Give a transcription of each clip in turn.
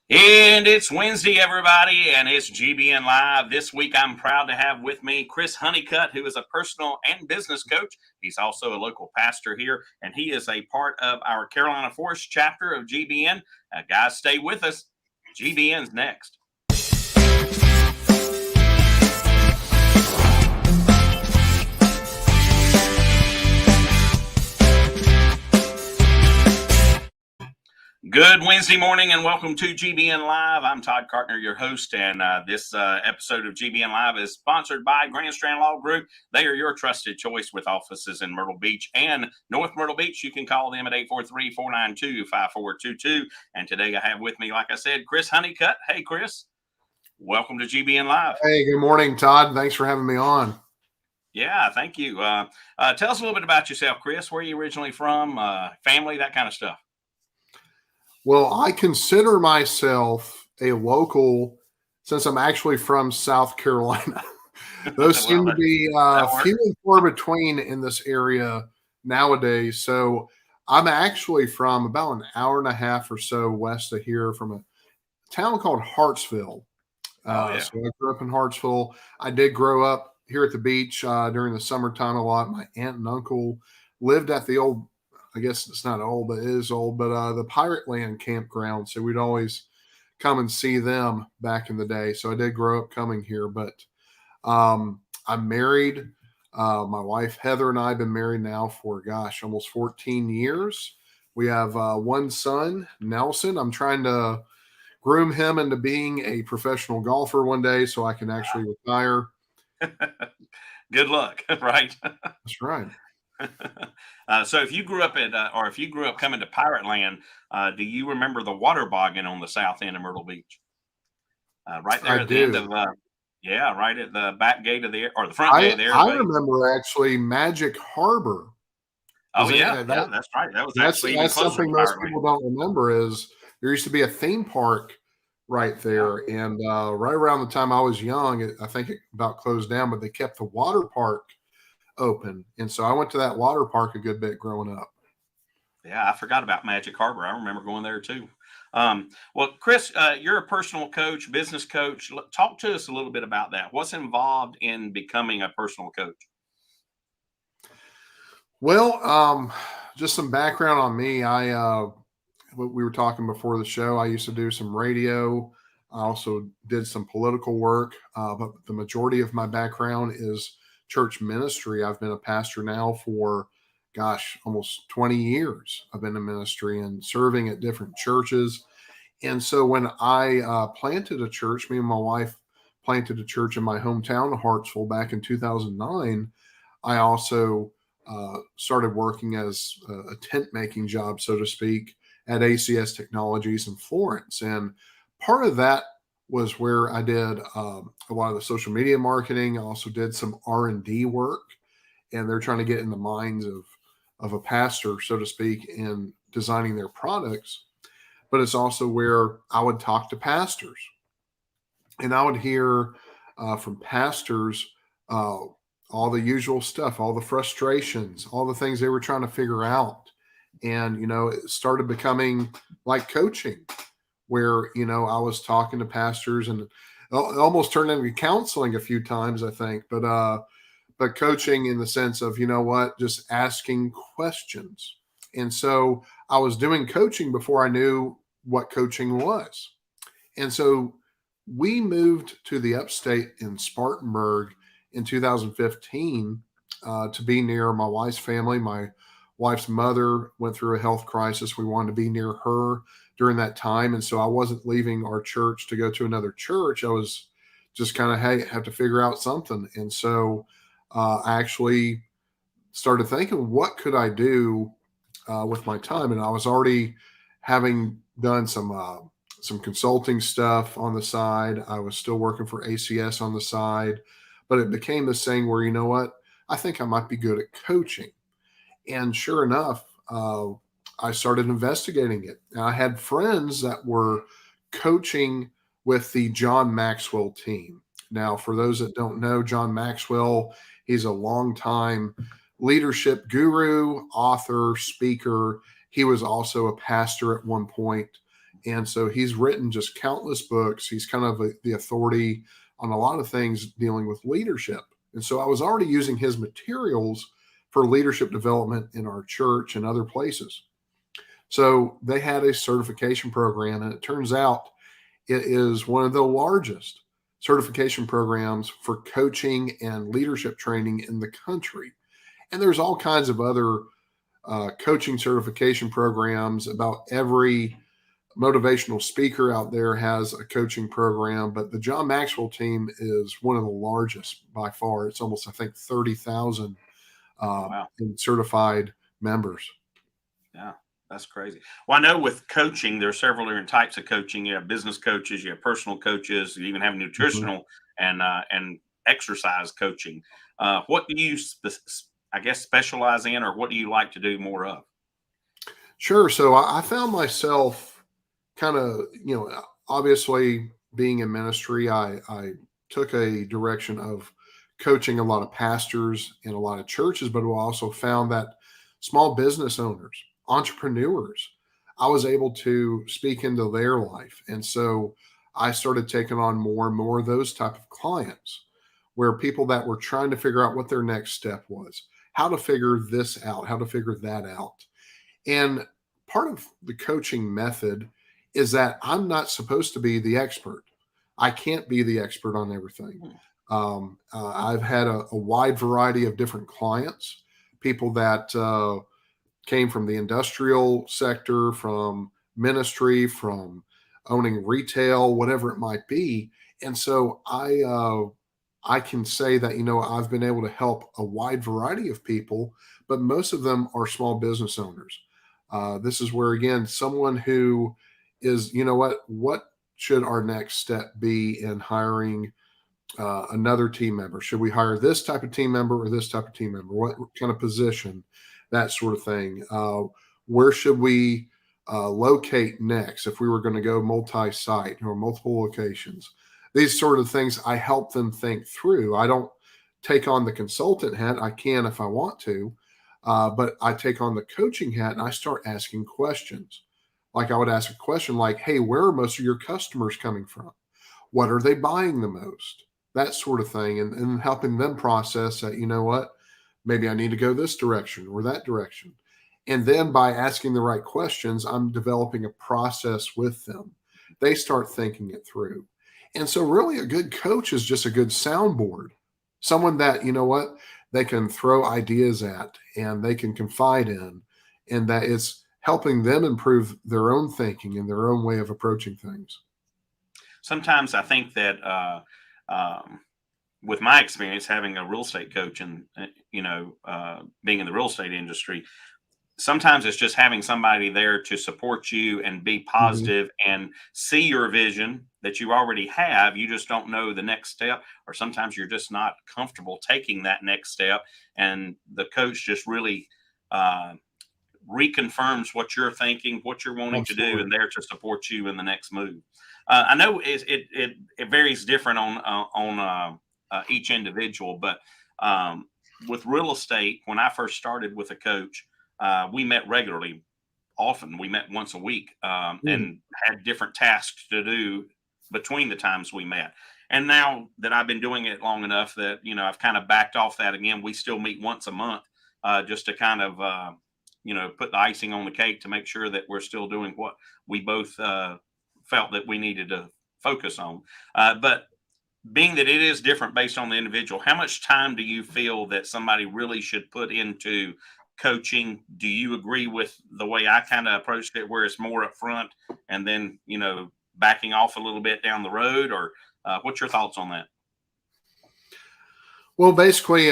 And it's Wednesday, everybody, and it's GBN Live. This week, I'm proud to have with me Chris Honeycutt, who is a personal and business coach. He's also a local pastor here, and he is a part of our Carolina Forest chapter of GBN. Guys, stay with us. GBN's next. Good Wednesday morning and welcome to GBN Live. I'm Todd Cartner, your host, and this episode of GBN Live is sponsored by Grand Strand Law Group. They are your trusted choice with offices in Myrtle Beach and North Myrtle Beach. You can call them at 843-492-5422. And today I have with me, like I said, Chris Honeycutt. Hey, Chris. Welcome to GBN Live. Hey, good morning, Todd. Thanks for having me on. Yeah, thank you. Tell us a little bit about yourself, Chris. Where are you originally from? Family, that kind of stuff. Well, I consider myself a local since I'm actually from South Carolina. Those seem to be few and far between in this area nowadays. So I'm actually from about an hour and a half or so west of here from a town called Hartsville. So I grew up in Hartsville. I did grow up here at the beach during the summertime a lot. My aunt and uncle lived at the old, I guess it's not old, but it is old, but the Pirate Land campground. So we'd always come and see them back in the day. So I did grow up coming here, but I'm married. My wife, Heather, and I have been married now for, almost 14 years. We have one son, Nelson. I'm trying to groom him into being a professional golfer one day so I can actually retire. Good luck, right? That's right. So if you grew up coming to Pirate Land, do you remember the water bogging on the south end of Myrtle Beach? Right there at the end of, right at the back gate of the front gate there. I remember actually Magic Harbor. That's right. That's something most people don't remember is there used to be a theme park right there. And right around the time I was young, I think it about closed down, but they kept the water park open. And so I went to that water park a good bit growing up. Yeah, I forgot about Magic Harbor. I remember going there too. Well, Chris, you're a personal coach, business coach. Talk to us a little bit about that. What's involved in becoming a personal coach? Well, just some background on me. We were talking before the show. I used to do some radio. I also did some political work, but the majority of my background is church ministry. I've been a pastor now for, almost 20 years. I've been in ministry and serving at different churches. And so when I planted a church, me and my wife planted a church in my hometown of Hartsville back in 2009, I also started working as a tent making job, so to speak, at ACS Technologies in Florence. And part of that was where I did a lot of the social media marketing. I also did some R&D work, and they're trying to get in the minds of a pastor, so to speak, in designing their products. But it's also where I would talk to pastors, and I would hear from pastors all the usual stuff, all the frustrations, all the things they were trying to figure out. And, it started becoming like coaching where, I was talking to pastors and it almost turned into counseling a few times, I think, but coaching in the sense of, just asking questions. And so I was doing coaching before I knew what coaching was. And so we moved to the upstate in Spartanburg in 2015 to be near my wife's family. My wife's mother went through a health crisis. We wanted to be near her during that time. And so I wasn't leaving our church to go to another church. I was just kind of, hey, have to figure out something. And so I actually started thinking, what could I do with my time? And I was already having done some consulting stuff on the side. I was still working for ACS on the side, but it became this thing where, I think I might be good at coaching. And sure enough, I started investigating it. And I had friends that were coaching with the John Maxwell team. Now, for those that don't know, John Maxwell, he's a longtime leadership guru, author, speaker. He was also a pastor at one point. And so he's written just countless books. He's kind of the authority on a lot of things dealing with leadership. And so I was already using his materials for leadership development in our church and other places. So they had a certification program, and it turns out it is one of the largest certification programs for coaching and leadership training in the country. And there's all kinds of other coaching certification programs. About every motivational speaker out there has a coaching program, but the John Maxwell team is one of the largest by far. It's almost, I think, 30,000 Wow. certified members. Yeah, that's crazy. Well, I know with coaching, there are several different types of coaching. You have business coaches, you have personal coaches, you even have nutritional and exercise coaching. What do you, I guess, specialize in, or what do you like to do more of? Sure. So I found myself kind of, obviously being in ministry, I took a direction of coaching a lot of pastors in a lot of churches, but I also found that small business owners, entrepreneurs, I was able to speak into their life. And so I started taking on more and more of those type of clients, where people that were trying to figure out what their next step was, how to figure this out, how to figure that out. And part of the coaching method is that I'm not supposed to be the expert. I can't be the expert on everything. I've had a wide variety of different clients, people that came from the industrial sector, from ministry, from owning retail, whatever it might be. And so I can say that, I've been able to help a wide variety of people, but most of them are small business owners. This is where, again, someone who is, what should our next step be in hiring another team member? Should we hire this type of team member or this type of team member? What kind of position? That sort of thing. Where should we locate next if we were going to go multi-site or multiple locations? These sort of things I help them think through. I don't take on the consultant hat. I can if I want to, but I take on the coaching hat and I start asking questions. Like I would ask a question like, hey, where are most of your customers coming from? What are they buying the most? That sort of thing. And helping them process that, maybe I need to go this direction or that direction. And then by asking the right questions, I'm developing a process with them. They start thinking it through. And so really a good coach is just a good soundboard, someone that, they can throw ideas at and they can confide in, and that it's helping them improve their own thinking and their own way of approaching things. Sometimes I think that with my experience having a real estate coach and, being in the real estate industry, sometimes it's just having somebody there to support you and be positive and see your vision that you already have. You just don't know the next step, or sometimes you're just not comfortable taking that next step. And the coach just really reconfirms what you're thinking, what you're wanting to do, and there to support you in the next move. I know it varies different on each individual, but with real estate, when I first started with a coach, we met regularly. Often we met once a week and had different tasks to do between the times we met. And now that I've been doing it long enough that, I've kind of backed off that again. We still meet once a month just to kind of, put the icing on the cake to make sure that we're still doing what we both felt that we needed to focus on. But being that it is different based on the individual, how much time do you feel that somebody really should put into coaching? Do you agree with the way I kind of approached it, where it's more upfront and then, backing off a little bit down the road, or what's your thoughts on that? Well, basically,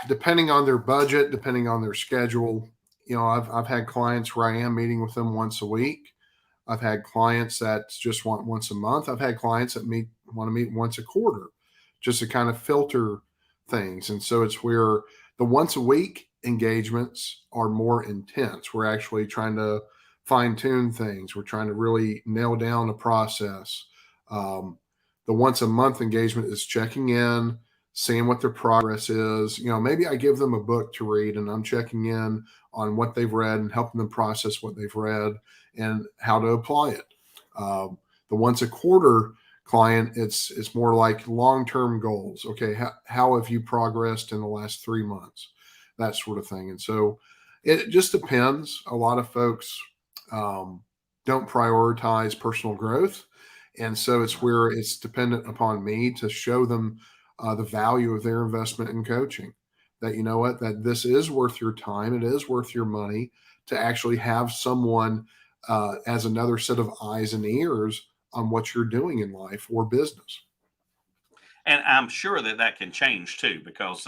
depending on their budget, depending on their schedule, I've had clients where I am meeting with them once a week. I've had clients that just want once a month. I've had clients that want to meet once a quarter, just to kind of filter things. And so it's where the once a week engagements are more intense. We're actually trying to fine tune things. We're trying to really nail down the process. The once a month engagement is checking in, seeing what their progress is. Maybe I give them a book to read and I'm checking in on what they've read and helping them process what they've read and how to apply it. The once a quarter client, it's more like long-term goals. Okay, how have you progressed in the last 3 months? That sort of thing. And so it just depends. A lot of folks don't prioritize personal growth. And so it's where it's dependent upon me to show them the value of their investment in coaching. That, you know what, that this is worth your time. It is worth your money to actually have someone as another set of eyes and ears on what you're doing in life or business. And I'm sure that that can change too, because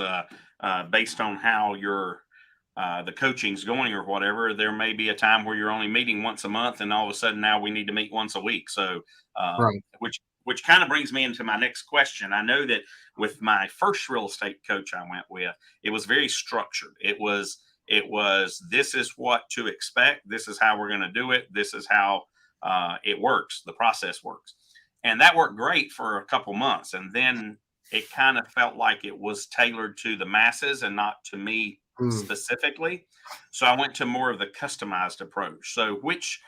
based on how your the coaching's going or whatever, there may be a time where you're only meeting once a month, and all of a sudden now we need to meet once a week. So, Right. which kind of brings me into my next question. I know that with my first real estate coach I went with, it was very structured. It was this is what to expect. This is how we're going to do it. This is how it works. The process works, and that worked great for a couple months, and then it kind of felt like it was tailored to the masses and not to me Mm. specifically. So I went to more of the customized approach. So which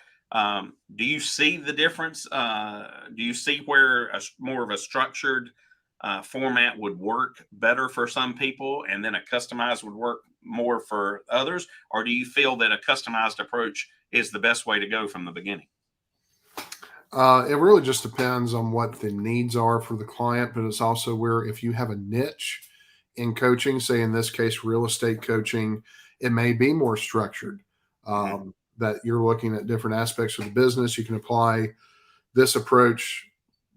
do you see the difference? Do you see where more of a structured format would work better for some people, and then a customized would work more for others? Or do you feel that a customized approach is the best way to go from the beginning? It really just depends on what the needs are for the client, but it's also where if you have a niche in coaching, say in this case, real estate coaching, it may be more structured. Hmm. That you're looking at different aspects of the business. You can apply this approach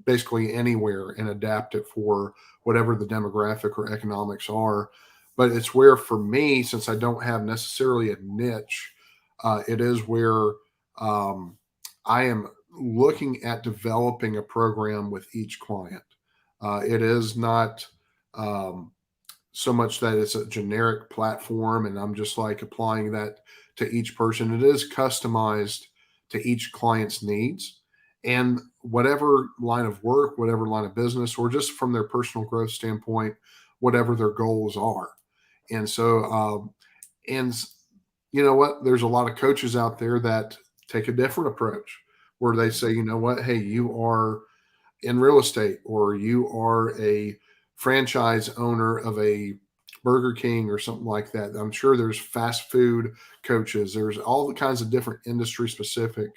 basically anywhere and adapt it for whatever the demographic or economics are. But it's where, for me, since I don't have necessarily a niche, it is where um, I am looking at developing a program with each client. It is not um, so much that it's a generic platform and I'm just like applying that to each person. It is customized to each client's needs and whatever line of work, whatever line of business, or just from their personal growth standpoint, whatever their goals are. And so, and you know what? There's a lot of coaches out there that take a different approach where they say, you know what? Hey, you are in real estate or you are a franchise owner of a Burger King or something like that. I'm sure there's fast food coaches. There's all the kinds of different industry specific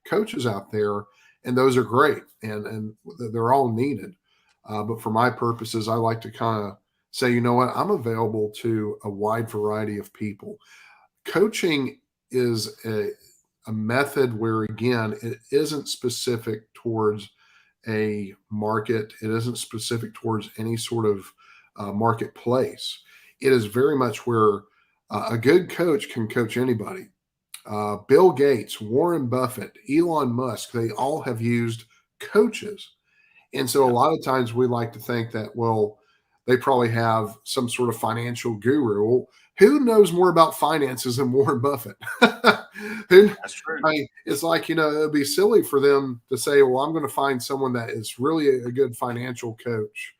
coaches out there, and those are great and they're all needed. But for my purposes, I like to kind of say, you know what, I'm available to a wide variety of people. Coaching is a method where, again, it isn't specific towards a market. It isn't specific towards any sort of marketplace. It is very much where a good coach can coach anybody. Bill Gates, Warren Buffett, Elon Musk, they all have used coaches. And so a Yeah, lot of times we like to think that, well, they probably have some sort of financial guru. Well, who knows more about finances than Warren Buffett? who, that's true. it's like, it'd be silly for them to say, well, I'm going to find someone that is really a good financial coach.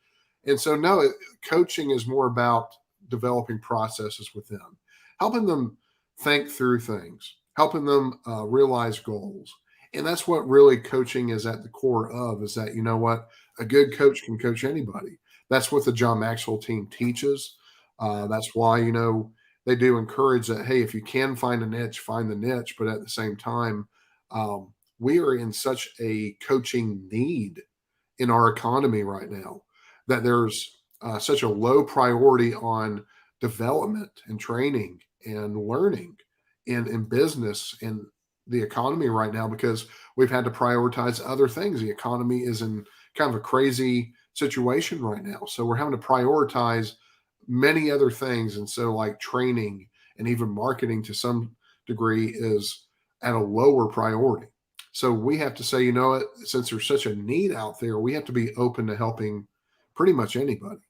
And so, no, coaching is more about developing processes with them, helping them think through things, helping them realize goals. And that's what really coaching is at the core of, is that, you know what, a good coach can coach anybody. That's what the John Maxwell team teaches. That's why, they do encourage that, hey, if you can find a niche, find the niche. But at the same time, we are in such a coaching need in our economy right now that there's such a low priority on development and training and learning in business in the economy right now because we've had to prioritize other things. The economy is in kind of a crazy situation right now. So we're having to prioritize many other things. And so, like training and even marketing to some degree is at a lower priority. So we have to say, you know what, since there's such a need out there, we have to be open to helping pretty much anybody.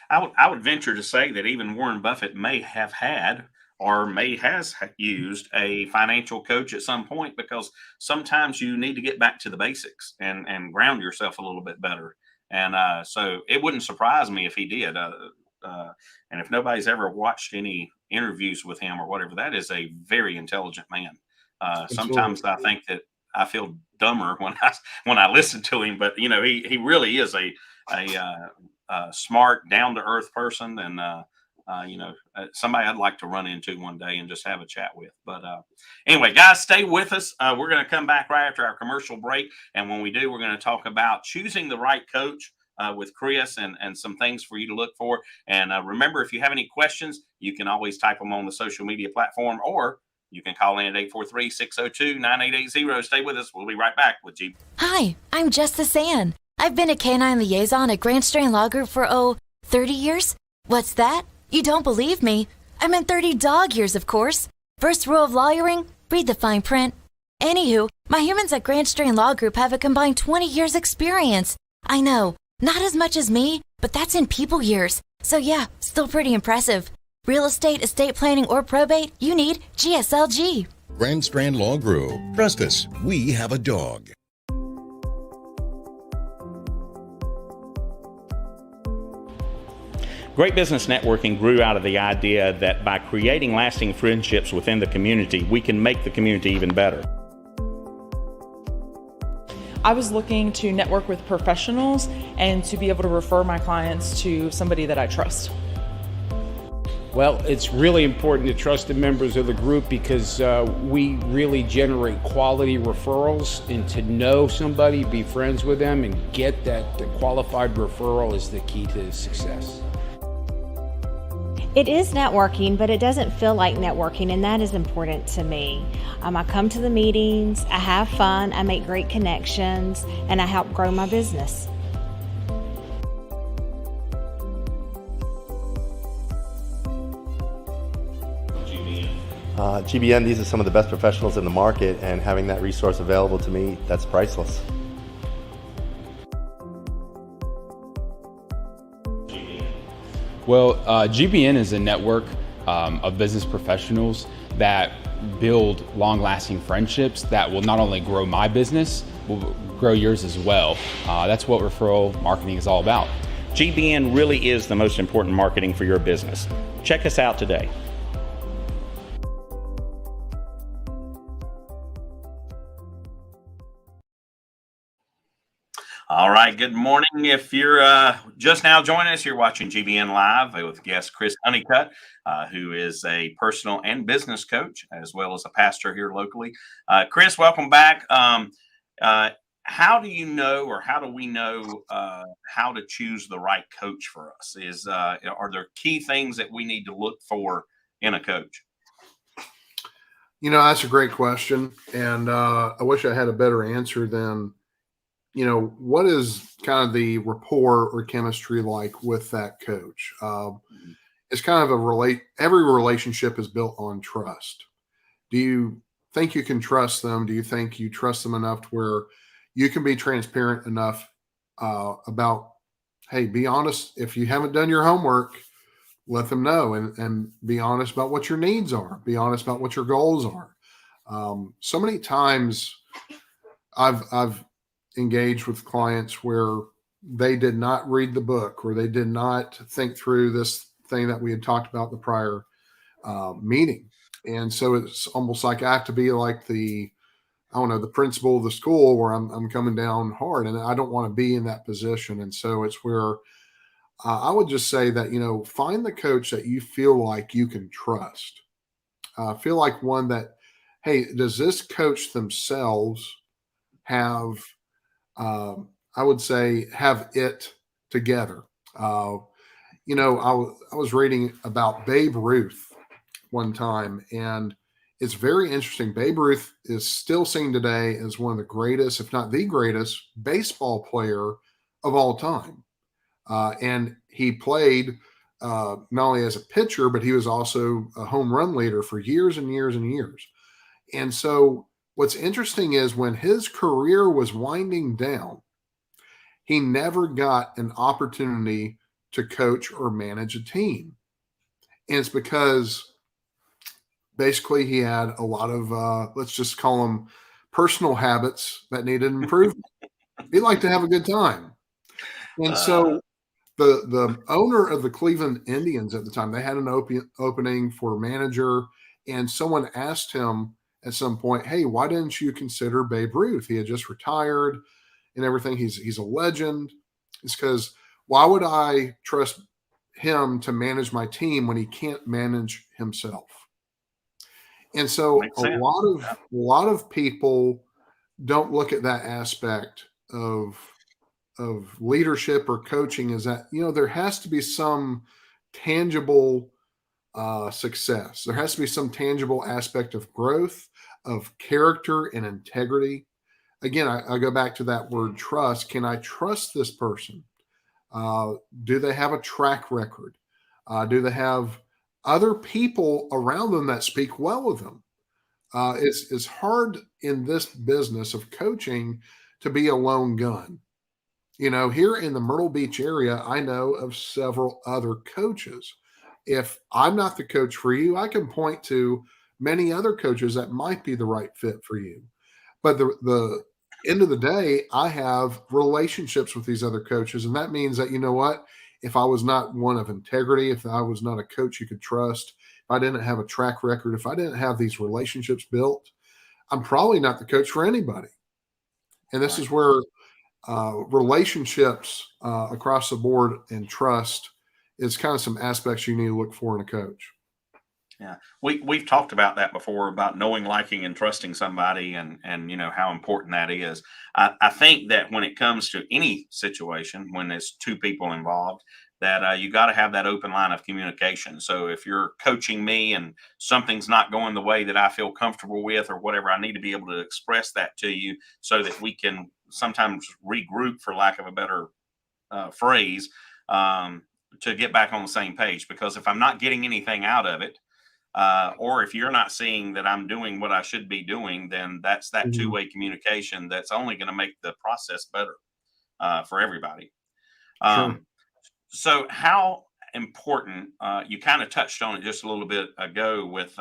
I would venture to say that even Warren Buffett may have had or may has used a financial coach at some point, because sometimes you need to get back to the basics and ground yourself a little bit better. And so it wouldn't surprise me if he did. And if nobody's ever watched any interviews with him or whatever, that is a very intelligent man. Absolutely. Sometimes I think that I feel dumber when I listen to him. But he really is a smart, down to earth person, and somebody I'd like to run into one day and just have a chat with. But anyway, guys, stay with us. We're going to come back right after our commercial break, and when we do, we're going to talk about choosing the right coach with Chris and some things for you to look for. And remember, if you have any questions, you can always type them on the social media platform, or you can call in at 843-602-9880. Stay with us. We'll be right back with G. Hi, I'm Justice Ann. I've been a canine liaison at Grand Strand Law Group for, 30 years? What's that? You don't believe me? I meant 30 dog years, of course. First rule of lawyering, read the fine print. Anywho, my humans at Grand Strand Law Group have a combined 20 years experience. I know, not as much as me, but that's in people years. So yeah, still pretty impressive. Real estate, estate planning, or probate, you need GSLG. Grand Strand Law Group. Trust us, we have a dog. Great Business Networking grew out of the idea that by creating lasting friendships within the community, we can make the community even better. I was looking to network with professionals and to be able to refer my clients to somebody that I trust. Well, it's really important to trust the members of the group because we really generate quality referrals, and to know somebody, be friends with them, and get the qualified referral is the key to success. It is networking, but it doesn't feel like networking, and that is important to me. I come to the meetings, I have fun, I make great connections, and I help grow my business. GBN, these are some of the best professionals in the market, and having that resource available to me, that's priceless. Well, GBN is a network of business professionals that build long-lasting friendships that will not only grow my business, will grow yours as well. That's what referral marketing is all about. GBN really is the most important marketing for your business. Check us out today. All right, good morning. If you're just now joining us, you're watching GBN Live with guest Chris Honeycutt, who is a personal and business coach, as well as a pastor here locally. Chris, welcome back. How do you know, or how do we know how to choose the right coach for us? Are there key things that we need to look for in a coach? That's a great question. And I wish I had a better answer than, what is kind of the rapport or chemistry like with that coach? It's kind of every relationship is built on trust. Do you think you can trust them? Do you think you trust them enough to where you can be transparent enough about, hey, be honest. If you haven't done your homework, let them know, and be honest about what your needs are. Be honest about what your goals are. So many times I've engaged with clients where they did not read the book, or they did not think through this thing that we had talked about in the prior meeting. And so it's almost like I have to be like the principal of the school, where I'm coming down hard, and I don't want to be in that position. And so it's where I would just say that, find the coach that you feel like you can trust. Feel like one that, hey, does this coach themselves have, I would say, have it together? I was reading about Babe Ruth one time, and it's very interesting. Babe Ruth is still seen today as one of the greatest, if not the greatest, baseball player of all time. And he played not only as a pitcher, but he was also a home run leader for years and years and years. And so what's interesting is when his career was winding down, he never got an opportunity to coach or manage a team. And it's because basically he had a lot of, let's just call them personal habits that needed improvement. He liked to have a good time. And so the owner of the Cleveland Indians at the time, they had an opening for manager, and someone asked him at some point, hey, why didn't you consider Babe Ruth? He had just retired and everything. He's a legend. It's because why would I trust him to manage my team when he can't manage himself? And so Makes a sense. lot of people don't look at that aspect of leadership or coaching, is that, there has to be some tangible success. There has to be some tangible aspect of growth, of character and integrity. Again, I go back to that word trust. Can I trust this person? Do they have a track record? Do they have other people around them that speak well of them? It's hard in this business of coaching to be a lone gun. Here in the Myrtle Beach area, I know of several other coaches. If I'm not the coach for you, I can point to many other coaches that might be the right fit for you. But the end of the day, I have relationships with these other coaches. And that means that, if I was not one of integrity, if I was not a coach you could trust, if I didn't have a track record, if I didn't have these relationships built, I'm probably not the coach for anybody. And this is where relationships across the board and trust is kind of some aspects you need to look for in a coach. Yeah, we've talked about that before, about knowing, liking, and trusting somebody, and how important that is. I think that when it comes to any situation, when there's two people involved, that you got to have that open line of communication. So if you're coaching me and something's not going the way that I feel comfortable with or whatever, I need to be able to express that to you so that we can sometimes regroup, for lack of a better phrase, to get back on the same page. Because if I'm not getting anything out of it, or if you're not seeing that I'm doing what I should be doing, then that's that two-way communication that's only going to make the process better for everybody. Sure. So how important, you kind of touched on it just a little bit ago with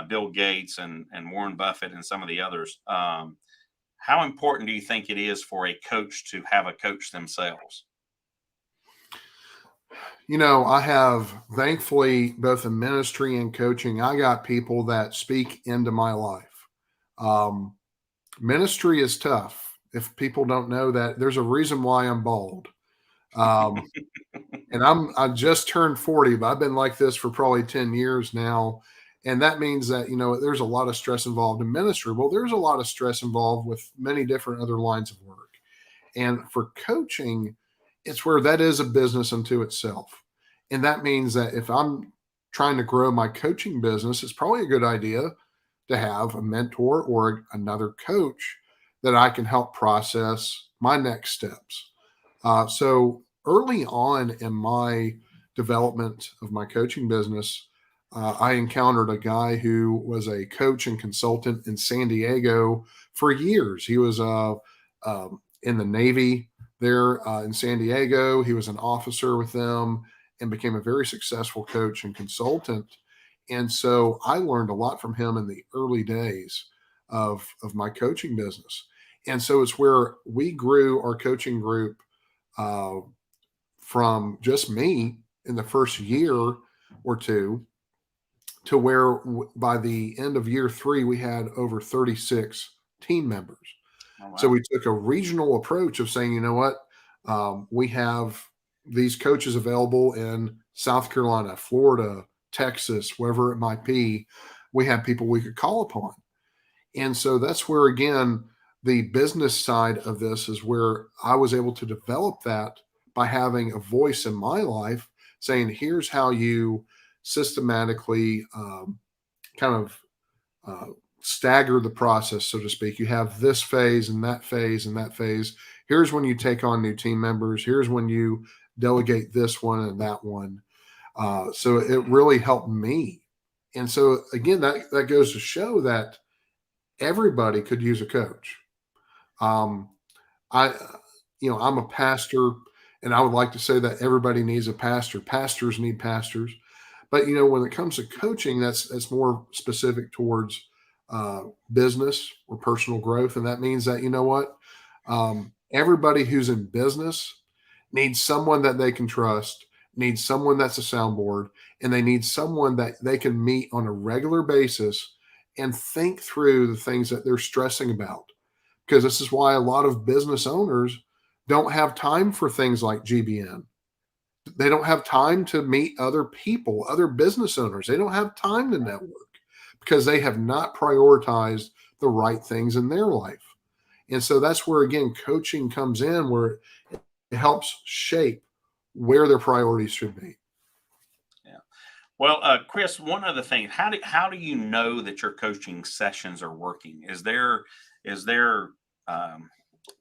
Bill Gates and Warren Buffett and some of the others. How important do you think it is for a coach to have a coach themselves? I have, thankfully, both in ministry and coaching, I got people that speak into my life. Ministry is tough. If people don't know that, there's a reason why I'm bald. And I just turned 40, but I've been like this for probably 10 years now. And that means that, there's a lot of stress involved in ministry. Well, there's a lot of stress involved with many different other lines of work. And for coaching, it's where that is a business unto itself. And that means that if I'm trying to grow my coaching business, it's probably a good idea to have a mentor or another coach that I can help process my next steps. So early on in my development of my coaching business, I encountered a guy who was a coach and consultant in San Diego for years. He was in the Navy there in San Diego. He was an officer with them and became a very successful coach and consultant. And so I learned a lot from him in the early days of my coaching business. And so it's where we grew our coaching group from just me in the first year or two to where by the end of year 3, we had over 36 team members. Oh, wow. So we took a regional approach of saying, we have these coaches available in South Carolina, Florida, Texas, wherever it might be. We have people we could call upon. And so that's where, again, the business side of this is where I was able to develop that by having a voice in my life saying, here's how you systematically stagger the process, so to speak. You have this phase and that phase and that phase. Here's when you take on new team members. Here's when you delegate this one and that one. So it really helped me. And so, again, that goes to show that everybody could use a coach. I'm a pastor, and I would like to say that everybody needs a pastor. Pastors need pastors. But, when it comes to coaching, that's more specific towards business or personal growth. And that means that, everybody who's in business needs someone that they can trust, needs someone that's a soundboard, and they need someone that they can meet on a regular basis and think through the things that they're stressing about. Because this is why a lot of business owners don't have time for things like GBN. They don't have time to meet other people, other business owners. They don't have time to network because they have not prioritized the right things in their life. And so that's where, again, coaching comes in, where it helps shape where their priorities should be. Yeah. Well, Chris, one other thing, how do you know that your coaching sessions are working? Is there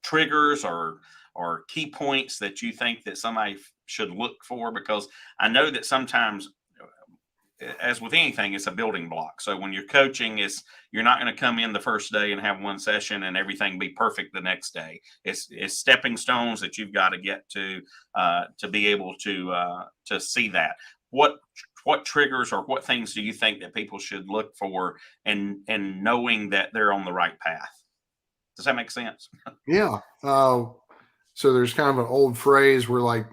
triggers or key points that you think that somebody should look for? Because I know that sometimes, as with anything, it's a building block. So when you're coaching, you're not going to come in the first day and have one session and everything be perfect the next day. It's stepping stones that you've got to get to be able to see that. What triggers or what things do you think that people should look for and knowing that they're on the right path? Does that make sense? Yeah. So there's kind of an old phrase where, like,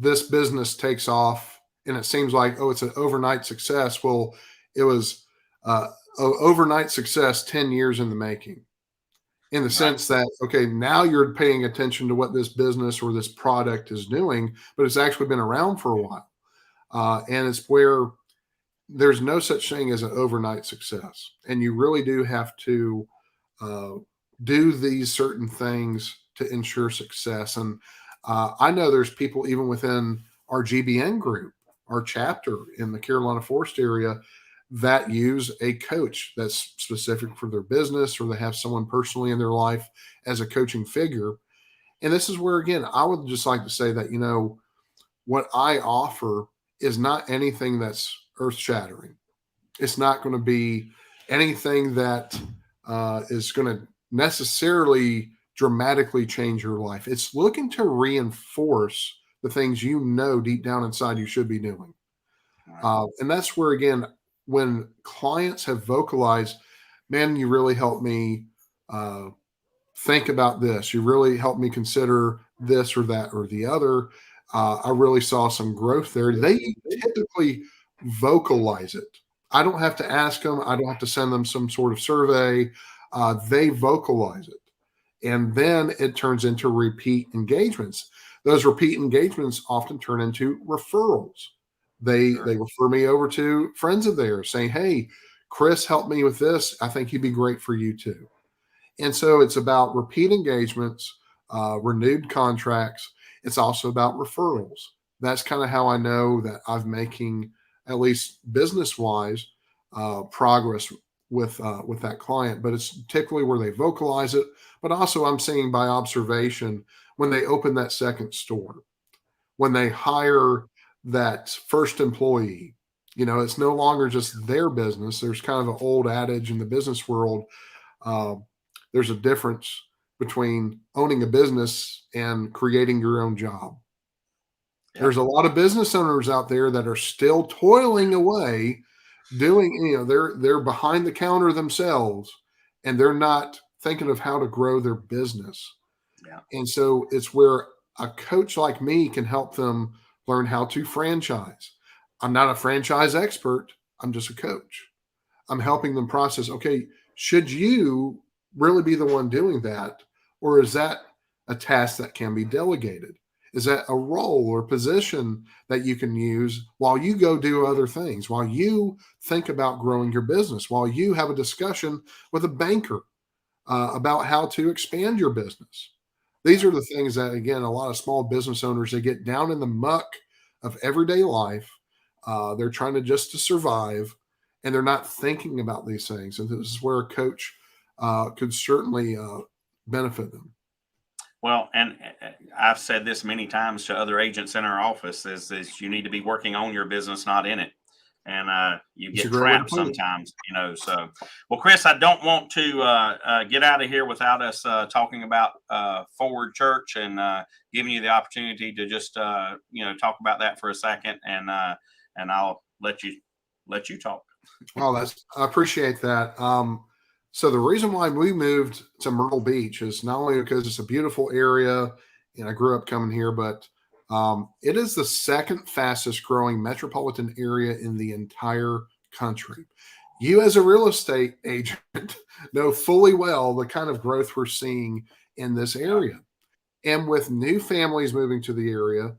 this business takes off and it seems like, oh, it's an overnight success. Well, it was overnight success 10 years in the making, in the sense that, okay, now you're paying attention to what this business or this product is doing, but it's actually been around for a while. And it's where there's no such thing as an overnight success. And you really do have to do these certain things to ensure success. And I know there's people even within our GBN group, our chapter in the Carolina Forest area, that use a coach that's specific for their business, or they have someone personally in their life as a coaching figure. And this is where, again, I would just like to say that, what I offer is not anything that's earth shattering. It's not going to be anything that is going to necessarily dramatically change your life. It's looking to reinforce the things deep down inside you should be doing. And that's where, again, when clients have vocalized, man, you really helped me think about this. You really helped me consider this or that or the other. I really saw some growth there. They typically vocalize it. I don't have to ask them. I don't have to send them some sort of survey. They vocalize it. And then it turns into repeat engagements. Those repeat engagements often turn into referrals. They refer me over to friends of theirs saying, hey, Chris helped me with this. I think he'd be great for you too. And so it's about repeat engagements, renewed contracts. It's also about referrals. That's kind of how I know that I'm making, at least business-wise, progress with that client. But it's typically where they vocalize it. But also I'm seeing by observation when they open that second store, when they hire that first employee, it's no longer just their business. There's kind of an old adage in the business world. There's a difference between owning a business and creating your own job. Yeah. There's a lot of business owners out there that are still toiling away doing, they're behind the counter themselves and they're not thinking of how to grow their business. Yeah. And so it's where a coach like me can help them learn how to franchise. I'm not a franchise expert. I'm just a coach. I'm helping them process, okay, should you really be the one doing that? Or is that a task that can be delegated? Is that a role or position that you can use while you go do other things, while you think about growing your business, while you have a discussion with a banker about how to expand your business? These are the things that, again, a lot of small business owners, they get down in the muck of everyday life. They're trying to survive, and they're not thinking about these things. And this is where a coach could certainly benefit them. Well, and I've said this many times to other agents in our office is you need to be working on your business, not in it. And you get trapped sometimes, so. Well, Chris, I don't want to get out of here without us talking about Forward Church and giving you the opportunity to just, talk about that for a second. And I'll let you talk. Well, I appreciate that. So the reason why we moved to Myrtle Beach is not only because it's a beautiful area and I grew up coming here, but it is the second fastest growing metropolitan area in the entire country. You as a real estate agent know fully well the kind of growth we're seeing in this area. And with new families moving to the area,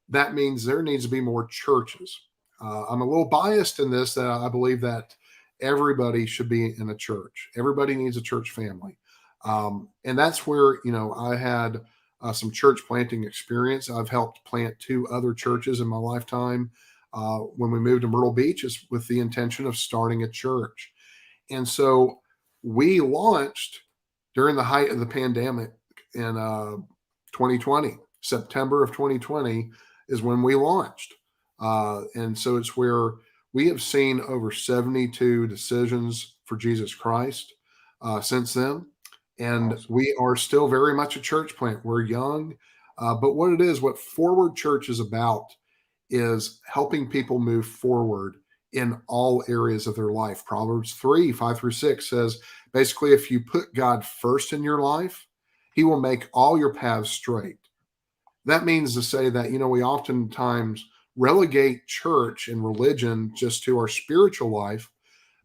that means there needs to be more churches. I'm a little biased in this, that I believe that everybody should be in a church. Everybody needs a church family. And that's where, I had some church planting experience. I've helped plant 2 other churches in my lifetime. When we moved to Myrtle Beach, is with the intention of starting a church. And so we launched during the height of the pandemic in 2020. September of 2020 is when we launched. And so it's where we have seen over 72 decisions for Jesus Christ since then. And Awesome. we are still very much a church plant. We're young. But what Forward Church is about is helping people move forward in all areas of their life. Proverbs 3:5-6 says, basically, if you put God first in your life, he will make all your paths straight. That means to say that, we oftentimes relegate church and religion just to our spiritual life,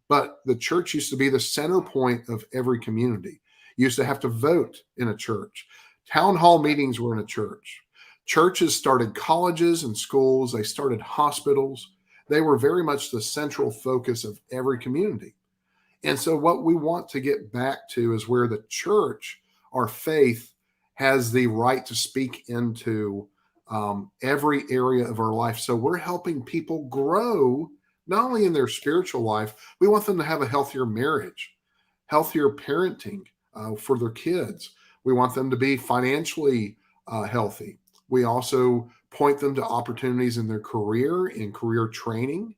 but the church used to be the center point of every community. You used to have to vote in a church. Town hall meetings were in a church. Churches started colleges and schools. They started hospitals. They were very much the central focus of every community. And so what we want to get back to is where the church, our faith, has the right to speak into every area of our life. So we're helping people grow, not only in their spiritual life, we want them to have a healthier marriage, healthier parenting for their kids. We want them to be financially healthy. We also point them to opportunities in their career, in career training.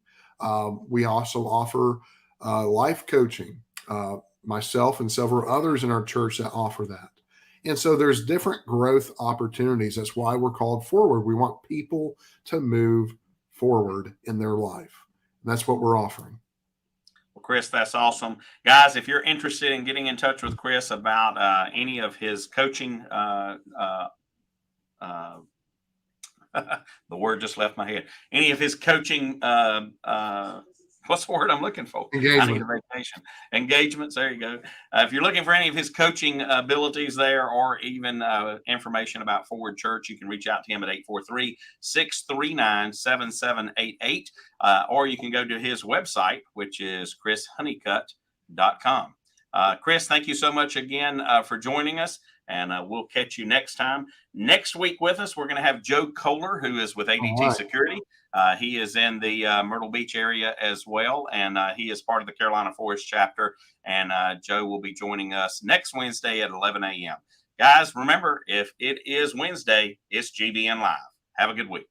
We also offer life coaching, myself and several others in our church that offer that. And so there's different growth opportunities. That's why we're called Forward. We want people to move forward in their life. And that's what we're offering. Well, Chris, that's awesome. Guys, if you're interested in getting in touch with Chris about any of his coaching, the word just left my head. Any of his coaching, what's the word I'm looking for? Engagement. I need a vacation. Engagements. There you go. If you're looking for any of his coaching abilities there, or even information about Forward Church, you can reach out to him at 843-639-7788, or you can go to his website, which is chrishoneycutt.com. Chris, thank you so much again for joining us, and we'll catch you next time. Next week with us, we're going to have Joe Kohler, who is with ADT Security. He is in the Myrtle Beach area as well, and he is part of the Carolina Forest chapter. And Joe will be joining us next Wednesday at 11 a.m. Guys, remember, if it is Wednesday, it's GBN Live. Have a good week.